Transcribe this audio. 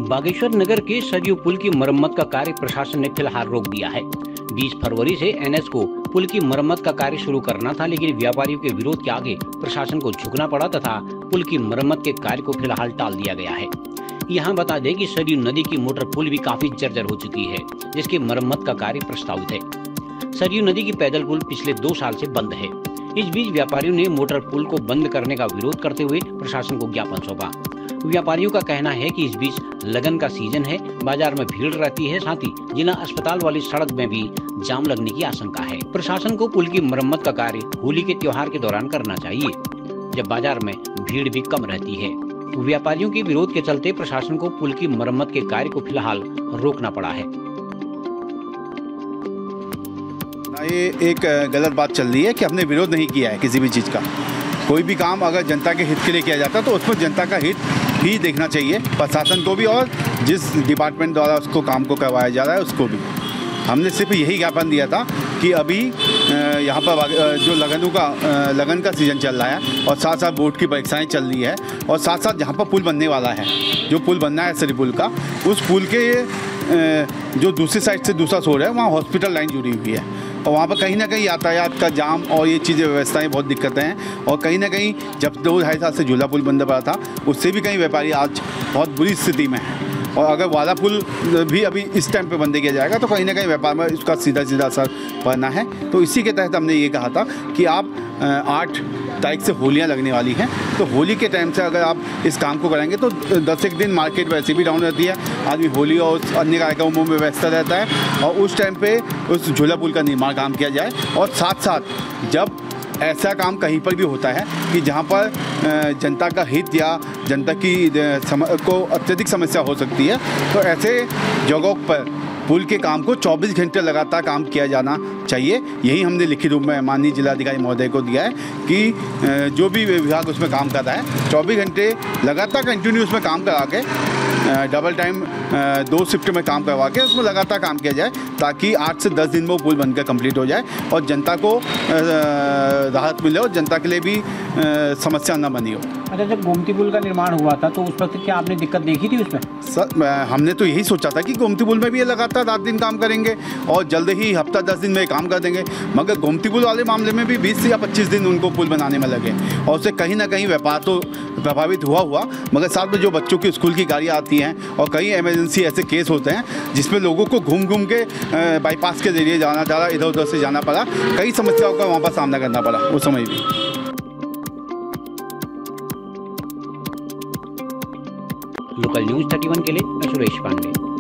बागेश्वर नगर के सरयू पुल की मरम्मत का कार्य प्रशासन ने फिलहाल रोक दिया है। 20 फरवरी से एनएच को पुल की मरम्मत का कार्य शुरू करना था, लेकिन व्यापारियों के विरोध के आगे प्रशासन को झुकना पड़ा तथा पुल की मरम्मत के कार्य को फिलहाल टाल दिया गया है। यहाँ बता दें कि सरयू नदी की मोटर पुल भी काफी जर्जर हो चुकी है, जिसकी मरम्मत का कार्य प्रस्तावित है। सरयू नदी की पैदल पुल पिछले 2 साल से बंद है। इस बीच व्यापारियों ने मोटर पुल को बंद करने का विरोध करते हुए प्रशासन को ज्ञापन सौंपा। व्यापारियों का कहना है कि इस बीच लगन का सीजन है, बाजार में भीड़ रहती है, साथ ही जिला अस्पताल वाली सड़क में भी जाम लगने की आशंका है। प्रशासन को पुल की मरम्मत का कार्य होली के त्योहार के दौरान करना चाहिए, जब बाजार में भीड़ भी कम रहती है। व्यापारियों के विरोध के चलते प्रशासन को पुल की मरम्मत के कार्य को फिलहाल रोकना पड़ा है। ये एक गलत बात चल रही है कि हमने विरोध नहीं किया है किसी भी चीज़ का। कोई भी काम अगर जनता के हित के लिए किया जाता है तो उसमें जनता का हित भी देखना चाहिए, प्रशासन को भी और जिस डिपार्टमेंट द्वारा उसको काम को करवाया जा रहा है उसको भी। हमने सिर्फ यही ज्ञापन दिया था कि अभी यहाँ पर जो लगन का सीज़न चल रहा है और साथ साथ बोर्ड की परीक्षाएं चल रही है और साथ साथ जहाँ पर पुल बनने वाला है, जो पुल बनना है सरयू पुल का, उस पुल के जो दूसरी साइड से दूसरा छोर है वहाँ हॉस्पिटल लाइन जुड़ी हुई है और वहाँ पर कहीं ना कहीं यातायात का जाम और ये चीज़ें व्यवस्थाएं बहुत दिक्कतें हैं। और कहीं ना कहीं जब 2-2.5 साल से झूला पुल बंद पड़ा था, उससे भी कई व्यापारी आज बहुत बुरी स्थिति में हैं। और अगर वाला पुल भी अभी इस टाइम पे बंद किया जाएगा तो कहीं ना कहीं व्यापार में इसका सीधा असर पड़ना है। तो इसी के तहत हमने ये कहा था कि आप 8 तारीख से होलियाँ लगने वाली हैं, तो होली के टाइम से अगर आप इस काम को कराएंगे तो 10 एक दिन मार्केट वैसे भी डाउन रहती है, आदमी होली और अन्य कार्यक्रमों में व्यस्त रहता है और उस टाइम पे उस झूला पुल का निर्माण काम किया जाए। और साथ साथ जब ऐसा काम कहीं पर भी होता है कि जहाँ पर जनता का हित या जनता की को अत्यधिक समस्या हो सकती है, तो ऐसे जगहों पर पुल के काम को 24 घंटे लगातार काम किया जाना चाहिए। यही हमने लिखित रूप में माननीय जिलाधिकारी महोदय को दिया है कि जो भी विभाग उसमें काम कर रहा है 24 घंटे लगातार कंटिन्यू उसमें काम करा के डबल टाइम 2 शिफ्ट में काम करवा के उसमें लगातार काम किया जाए, ताकि 8 से 10 दिन में वो पुल बनकर कंप्लीट हो जाए और जनता को राहत मिले और जनता के लिए भी समस्या न बनी हो। अच्छा, जब गोमती पुल का निर्माण हुआ था तो उस वक्त क्या आपने दिक्कत देखी थी उसमें? सर, हमने तो यही सोचा था कि गोमती पुल में भी ये लगातार रात दिन काम करेंगे और जल्द ही हफ्ता 10 दिन में काम कर देंगे, मगर गोमती पुल वाले मामले में भी 20 या 25 दिन उनको पुल बनाने में लगे और उससे कहीं ना कहीं व्यापार तो प्रभावित हुआ, मगर साथ में जो बच्चों की स्कूल की गाड़ियाँ आती हैं और कई इमरजेंसी ऐसे केस होते हैं जिसमें लोगों को घूम के बाईपास के जरिए जाना पड़ा, इधर उधर से जाना पड़ा, कई समस्याओं का वहाँ पर सामना करना पड़ा उस समय भी। लोकल न्यूज़ 31 के लिए मैं सुरेश पांडे।